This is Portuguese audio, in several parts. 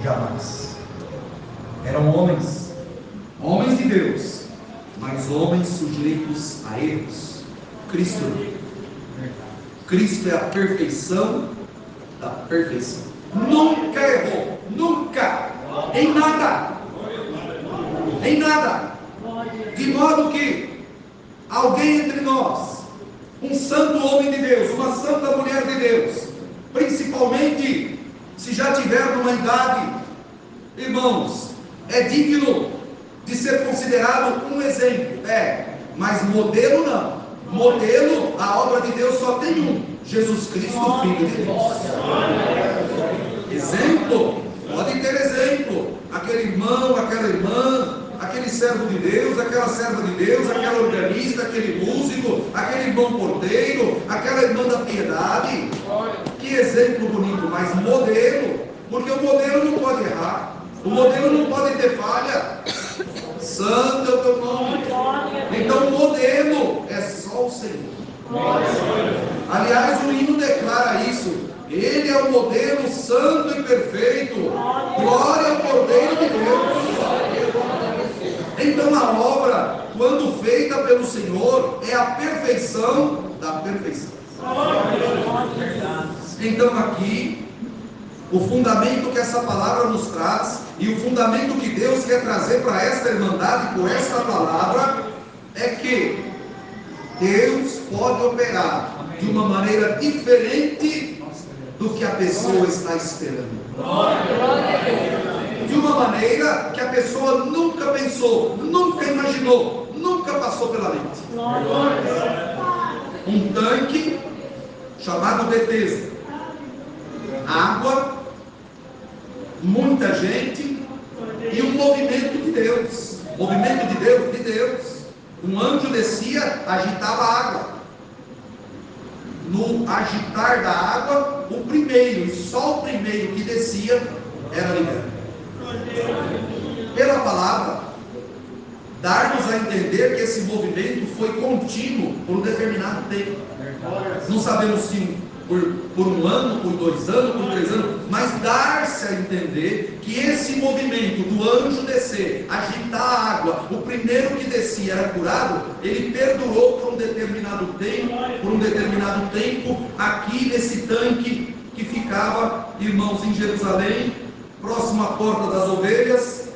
Jamais. Eram homens de Deus, mas homens sujeitos a erros. Cristo é a perfeição da perfeição. Nunca errou, nunca, em nada. Em nada. De modo que alguém entre nós, um santo homem de Deus, uma santa mulher de Deus, principalmente se já tiver numa idade, irmãos, é digno de ser considerado um exemplo, mas modelo não. Modelo, a obra de Deus só tem um: Jesus Cristo, Filho de Deus. Exemplo, pode ter exemplo, aquele irmão, aquela irmã, aquele servo de Deus, aquela serva de Deus, aquela organista, aquele músico, aquele irmão porteiro, aquela irmã da piedade. Que exemplo bonito, mas modelo, porque o modelo não pode errar, o modelo não pode ter falha. Santo é o teu nome. Então o modelo é só o Senhor. Aliás, o hino declara isso: Ele é o modelo santo e perfeito. Glória ao Cordeiro de Deus. Então a obra, quando feita pelo Senhor, é a perfeição da perfeição. Então aqui, o fundamento que essa palavra nos traz, e o fundamento que Deus quer trazer para esta irmandade com esta palavra, é que Deus pode operar de uma maneira diferente do que a pessoa está esperando. De uma maneira que a pessoa nunca pensou, nunca imaginou, nunca passou pela mente. Um tanque chamado Betesda, água, muita gente e um movimento de Deus. Movimento de Deus. Um anjo descia, agitava a água. No agitar da água, o primeiro, e só o primeiro que descia, era liberto. Pela palavra, dar-nos a entender que esse movimento foi contínuo por um determinado tempo. Não sabemos se por um ano, por 2 anos, por 3 anos, mas dar-se a entender que esse movimento do anjo descer, agitar a água, o primeiro que descia era curado, ele perdurou por um determinado tempo, aqui nesse tanque que ficava, irmãos, em Jerusalém, próximo à porta das ovelhas.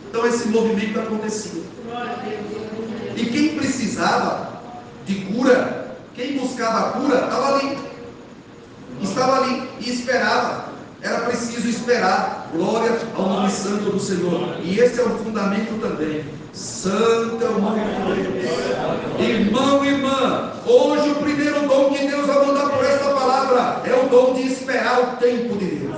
Então esse movimento acontecia. E quem precisava de cura, quem buscava a cura, estava ali e esperava. Era preciso esperar. Glória ao nome santo do Senhor. E esse é o fundamento também. Santo é o nome de Deus. Irmão e irmã, hoje o primeiro dom que Deus vai mandar por esta palavra é o dom de esperar o tempo de Deus.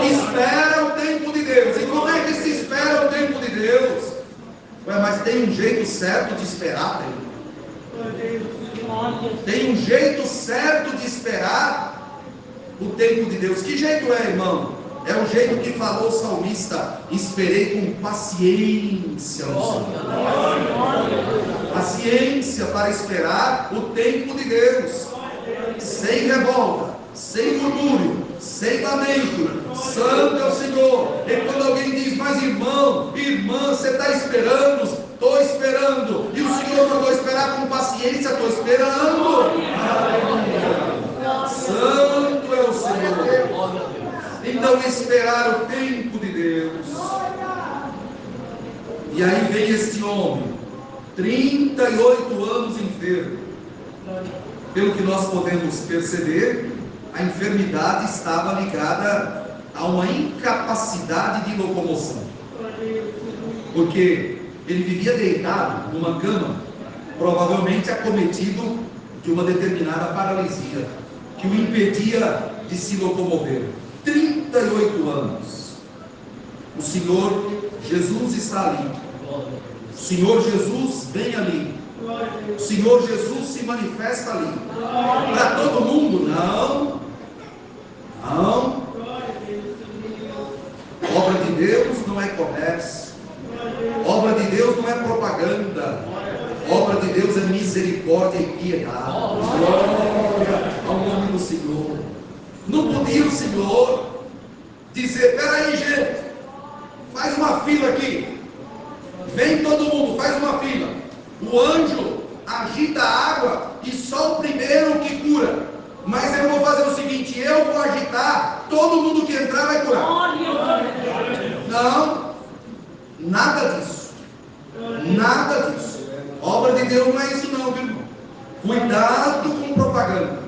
Espera o tempo de Deus. E como é que se espera o tempo de Deus? Mas tem um jeito certo de esperar, tem um jeito certo de esperar o tempo de Deus. Que jeito é, irmão? É o jeito que falou o salmista: esperei com paciência no Senhor. Paciência para esperar o tempo de Deus, sem revolta, sem murmúrio, sem lamento. Santo é o Senhor. E quando alguém diz: mas irmão, irmã, você está esperando? Estou esperando. E o Senhor mandou esperar com paciência. Estou esperando. Santo é o Senhor. Então esperar o tempo de Deus. E aí vem este homem, 38 anos enfermo. Pelo que nós podemos perceber, a enfermidade estava ligada a uma incapacidade de locomoção, porque ele vivia deitado numa cama, provavelmente acometido de uma determinada paralisia, que o impedia de se locomover. 38 anos. O Senhor Jesus está ali. O Senhor Jesus vem ali. O Senhor Jesus se manifesta ali. Para todo mundo? Não. Não. Obra de Deus não é comércio. Obra de Deus não é propaganda. Obra de Deus é misericórdia e piedade. Glória ao nome do Senhor. Não podia o Senhor dizer: peraí, gente, faz uma fila aqui, vem todo mundo, faz uma fila. O anjo agita a água e só o primeiro que cura. Mas eu vou fazer o seguinte: eu vou agitar, todo mundo que entrar vai curar. Não, nada disso. Nada disso. Obra de Deus não é isso não, viu irmão? Cuidado com propaganda.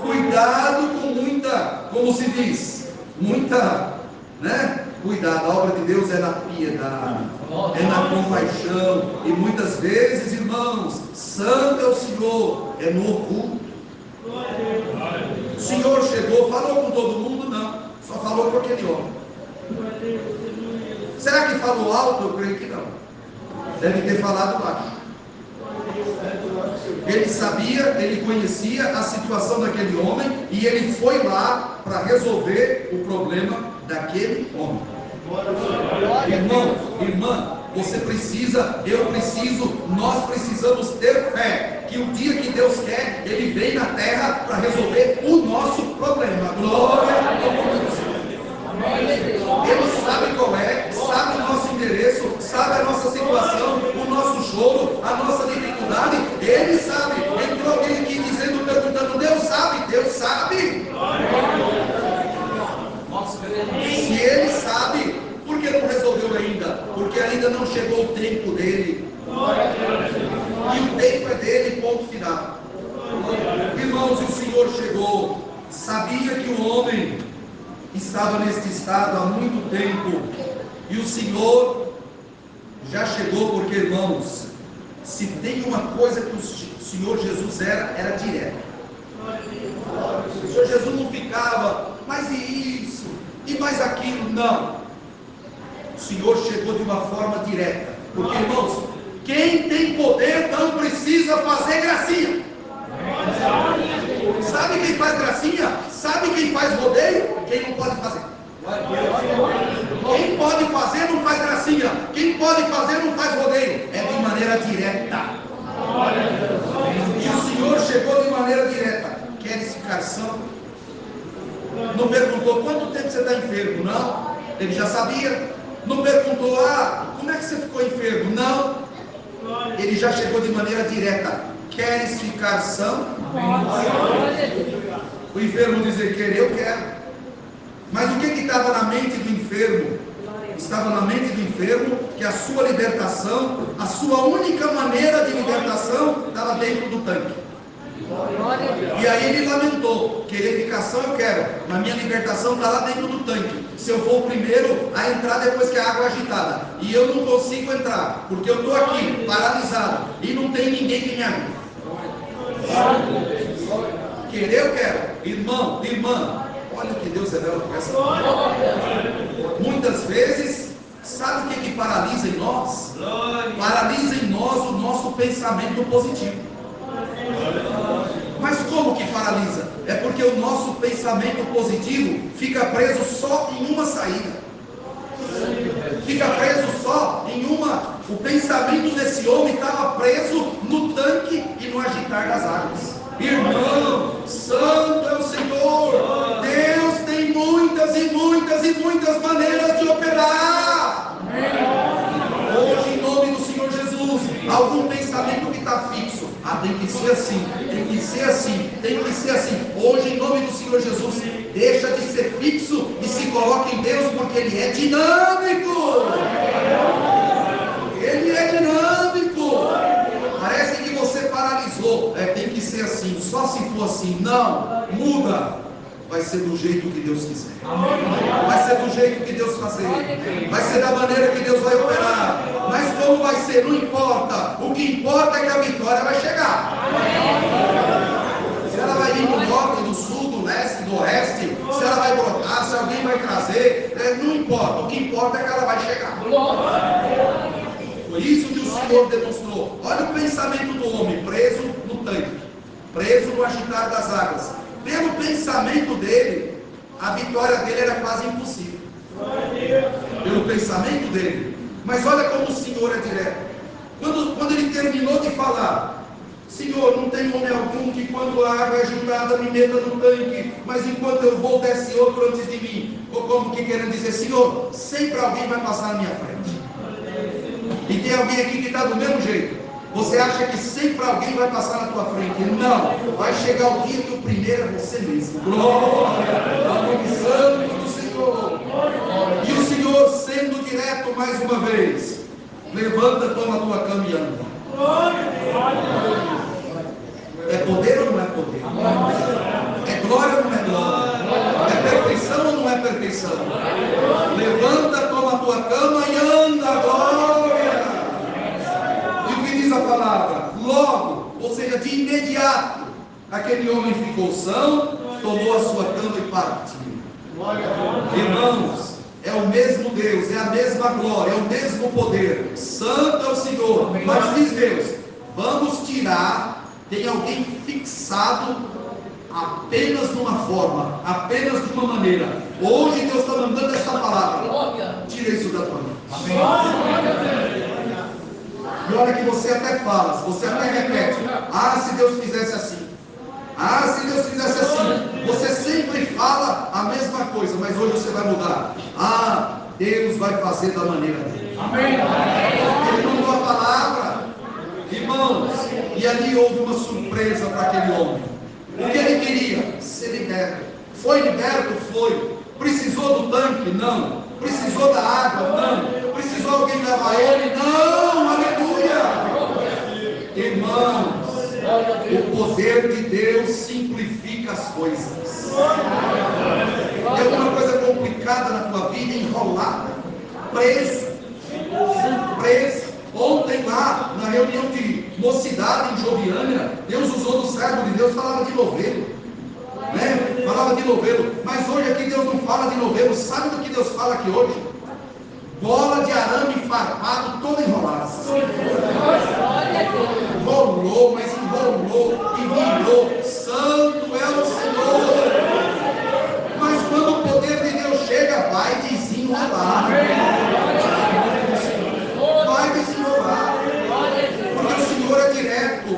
Cuidado com muita, como se diz, muita, né? Cuidado, a obra de Deus é na piedade, é na compaixão. E muitas vezes, irmãos, santo é o Senhor, é no oculto. O Senhor chegou, falou com todo mundo? Não, só falou com aquele homem. Será que falou alto? Eu creio que não. Deve ter falado baixo. Ele sabia, ele conhecia a situação daquele homem e ele foi lá para resolver o problema daquele homem. Irmão, irmã, você precisa, eu preciso, nós precisamos ter fé que o dia que Deus quer, Ele vem na terra para resolver o nosso problema. Glória a Deus. Ele sabe qual é, sabe o nosso endereço, sabe a nossa situação, o nosso choro, a nossa dificuldade. Ele sabe. Entrou alguém aqui dizendo, perguntando: Deus sabe? Deus sabe. Se Ele sabe, por que não resolveu ainda? Porque ainda não chegou o tempo dele. E o tempo é dele, ponto final. Irmãos, o Senhor chegou, sabia que o homem estava neste estado há muito tempo, e o Senhor já chegou, porque, irmãos, se tem uma coisa que o Senhor Jesus era direto. O Senhor Jesus não ficava, mas e isso, e mais aquilo, não. O Senhor chegou de uma forma direta, porque, irmãos, quem tem poder não precisa fazer gracinha. Sabe quem faz gracinha? Sabe quem faz rodeio? Quem não pode fazer. Quem pode fazer não faz gracinha. Quem pode fazer não faz rodeio. É de maneira direta. E o Senhor chegou de maneira direta. Queres ficar são? Não perguntou: quanto tempo você está enfermo? Não. Ele já sabia. Não perguntou: como é que você ficou enfermo? Não. Ele já chegou de maneira direta. Queres ficar são? O enfermo dizer: querer, eu quero. Mas o que estava na mente do enfermo? Estava na mente do enfermo que a sua libertação, a sua única maneira de libertação, estava dentro do tanque. E aí ele lamentou: querer ficar são eu quero, mas minha libertação está lá dentro do tanque. Se eu for o primeiro a entrar depois que a água é agitada, e eu não consigo entrar, porque eu estou aqui, paralisado, e não tem ninguém que me ajude. Querer eu quero. Irmão, irmã, olha que Deus revela com essa palavra. Muitas vezes, sabe o que paralisa em nós? Paralisa em nós o nosso pensamento positivo. Mas como que paralisa? É porque o nosso pensamento positivo fica preso só em uma saída. Fica preso só em uma. O pensamento desse homem estava preso no tanque e no agitar das águas. Irmão, santo é o Senhor. Deus tem muitas e muitas e muitas maneiras de operar. Hoje, em nome do Senhor Jesus, algum pensamento que está fixo, tem que ser assim, tem que ser assim, tem que ser assim. Hoje, em nome do Senhor Jesus, deixa de ser fixo e se coloca em Deus, porque Ele é dinâmico. Ele é dinâmico. Parece que você paralisou. Tem que ser assim, só se for assim. Não, muda. Vai ser do jeito que Deus quiser. Vai ser do jeito que Deus fazer. Vai ser da maneira que Deus vai operar. Mas como vai ser, não importa. O que importa é que a vitória vai chegar. Se ela vai vir do norte, do sul, do leste, do oeste, se ela vai brotar, se alguém vai trazer, não importa. O que importa é que ela vai chegar. Foi isso que o Senhor demonstrou. Olha o pensamento do homem, preso no tanque, preso no agitar das águas. Pelo pensamento dele, a vitória dele era quase impossível. Pelo pensamento dele. Mas olha como o Senhor é direto. Quando ele terminou de falar, Senhor, não tem homem algum que quando a água é juntada me meta no tanque, mas enquanto eu vou desce outro antes de mim. Ou como que querendo dizer, Senhor, sempre alguém vai passar na minha frente. E tem alguém aqui que está do mesmo jeito. Você acha que sempre alguém vai passar na tua frente? Não, vai chegar o dia que o primeiro é você mesmo. Glória ao nome santo do Senhor. E o Senhor, sendo direto mais uma vez, levanta, toma a tua cama e anda. É poder ou não é poder? É glória ou não é glória? É perfeição ou não é perfeição? Levanta, toma a tua cama e anda, glória! E o que diz a palavra? Logo, ou seja, de imediato, aquele homem ficou são, tomou a sua cama e partiu. Irmãos, é o mesmo Deus, é a mesma glória, é o mesmo poder. Santo é o Senhor. Mas diz Deus, vamos tirar, tem alguém fixado apenas de uma forma, apenas de uma maneira. Hoje Deus está mandando essa palavra. Tira isso da tua mente. E olha que você até fala, você até repete, se Deus fizesse assim, se Deus fizesse assim, você sempre fala a mesma coisa, mas hoje você vai mudar. Deus vai fazer da maneira dele. Amém. Ele mandou a palavra, irmãos, e ali houve uma surpresa para aquele homem. O que ele queria? Ser liberto. Foi liberto? Foi. Precisou do tanque? Não. Precisou da água? Não. Precisou alguém levar ele? Não. Aleluia. Irmãos, o poder de Deus simplifica as coisas. Tem alguma coisa complicada na tua vida, enrolada, preso. Ontem lá, na reunião de mocidade em Joviânia, Deus usou do servo de Deus, falava de novelo, né? Falava de novelo, mas hoje aqui Deus não fala de novelo. Sabe do que Deus fala aqui hoje? Bola de arame farpado, toda enrolada. Enrolou, mas enrolou e virou. Santo é o Senhor. Mas quando o poder de Deus chega, vai desenrolar. Vai desenrolar. Porque o Senhor é direto.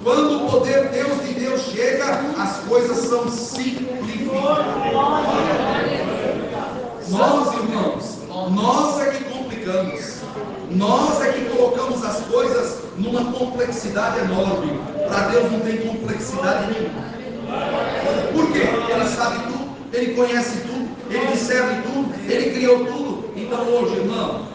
Quando o poder de Deus chega, as coisas são simplificadas. Nós, irmãos, nós é que complicamos. Nós é que colocamos as coisas numa complexidade enorme. Para Deus não tem complexidade nenhuma. Por quê? Ele sabe tudo, Ele conhece tudo, Ele discerne tudo, Ele criou tudo. Então hoje, irmão,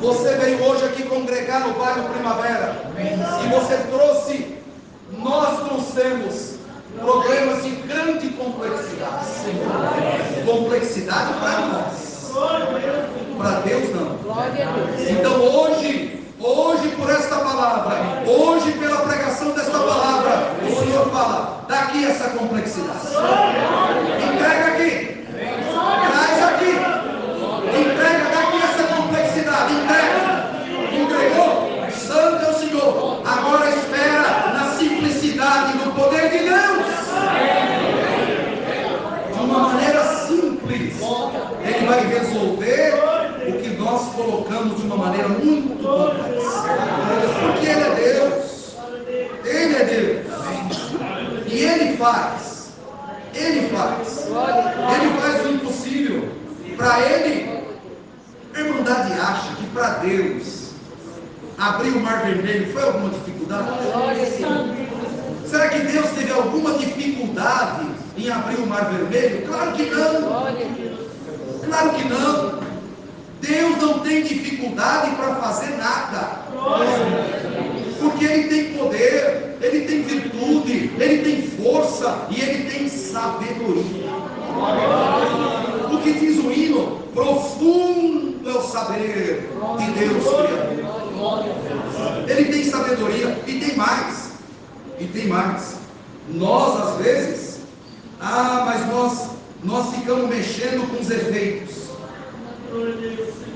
você veio hoje aqui congregar no bairro Primavera, e você trouxe, nós trouxemos problemas de grande complexidade. Complexidade para nós, para Deus não. Então hoje por esta palavra, hoje pela pregação desta palavra, o Senhor fala, daqui essa complexidade. Entrega aqui, traz aqui, entrega daqui essa complexidade, entregou, santo é o Senhor. Agora espera na simplicidade do poder de Deus. De uma maneira simples, Ele vai resolver o que nós colocamos de uma maneira muito complexa. Porque Ele é Deus. Ele é Deus. E Ele faz o impossível. Para Ele, a irmandade acha que para Deus abrir o mar vermelho foi alguma dificuldade? Será que Deus teve alguma dificuldade em abrir o mar vermelho? Claro que não. Claro que não. Deus não tem dificuldade para fazer nada. Porque Ele tem poder, Ele tem virtude, Ele tem força e Ele tem sabedoria. O que diz o hino? Profundo é o saber de Deus Criador. Ele tem sabedoria e tem mais. Nós às vezes, mas nós ficamos mexendo com os efeitos,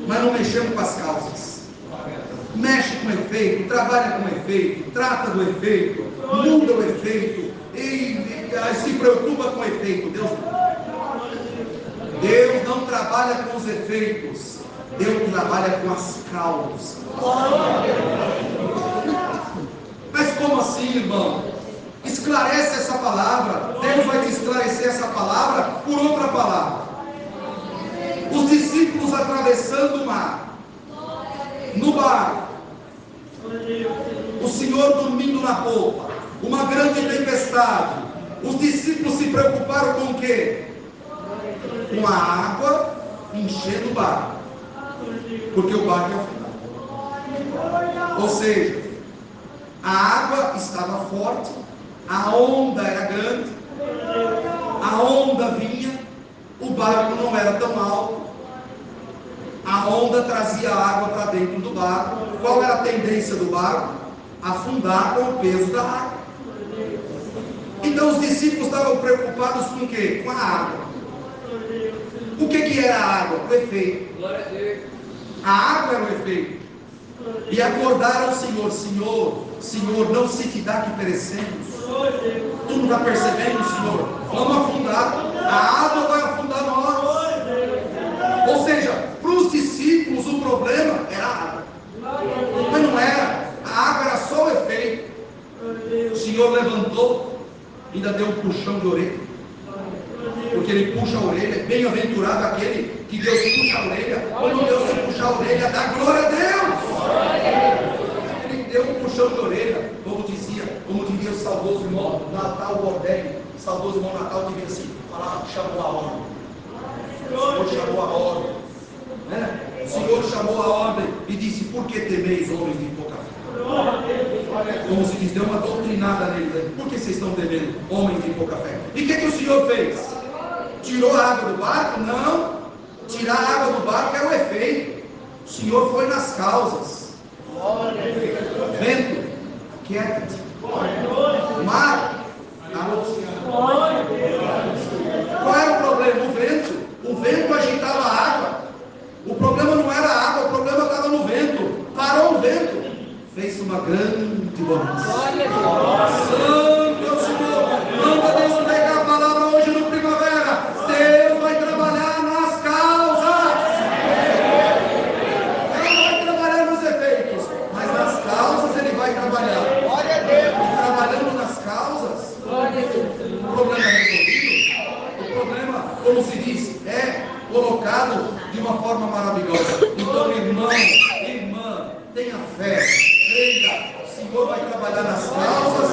mas não mexemos com as causas. Mexe com o efeito, trabalha com o efeito, trata do efeito, muda o efeito e se preocupa com o efeito. Deus não trabalha com os efeitos, Deus trabalha com as causas. como assim, irmão? Esclarece essa palavra. Deus vai te esclarecer essa palavra por outra palavra. Os discípulos atravessando o mar, no barco, o Senhor dormindo na polpa, uma grande tempestade. Os discípulos se preocuparam com o quê? Com a água enchendo o barco, porque o barco ia afundar. Ou seja, a água estava forte, a onda era grande, a onda vinha, o barco não era tão alto, a onda trazia a água para dentro do barco. Qual era a tendência do barco? Afundar com o peso da água. Então os discípulos estavam preocupados com o quê? Com a água. O que era a água? O efeito. A água era o efeito. E acordaram o Senhor: Senhor, não se te dá que perecemos. Tu não está percebendo, Senhor? Vamos afundar. A água vai afundar nós. Ou seja, para os discípulos o problema era a água. Mas não era. A água era só o efeito. O Senhor levantou, ainda deu um puxão de orelha. Porque ele puxa a orelha. Bem-aventurado aquele que Deus puxa a orelha. Quando Deus puxa a orelha, dá glória a Deus. Ele deu um puxão de orelha. Como diria o saudoso irmão Natal Bordelli, saudoso irmão Natal, dizia assim: falava que chamou a ordem. O Senhor chamou a ordem. Né? O Senhor chamou a ordem e disse: por que temeis, homens de pouca fé? Como se diz, deu uma doutrinada neles. Né? Por que vocês estão temendo, homens de pouca fé? E o que o Senhor fez? Tirou a água do barco? Não. Tirar a água do barco era o efeito. O Senhor foi nas causas. Vento, quieta-te. Mar, anunciando. Qual era o problema? O vento. O vento agitava a água. O problema não era a água, o problema estava no vento. Parou o vento, fez uma grande bonança. Santo é o Senhor. Manda Deus pegar a palavra hoje no primavera. Deus vai trabalhar nas causas. Ele não vai trabalhar nos efeitos, mas nas causas ele vai trabalhar. E trabalhando nas causas, o problema é resolvido. O problema, como se diz, é colocado de uma forma maravilhosa. Então, irmão, irmã, tenha fé, creia. O Senhor vai trabalhar nas causas.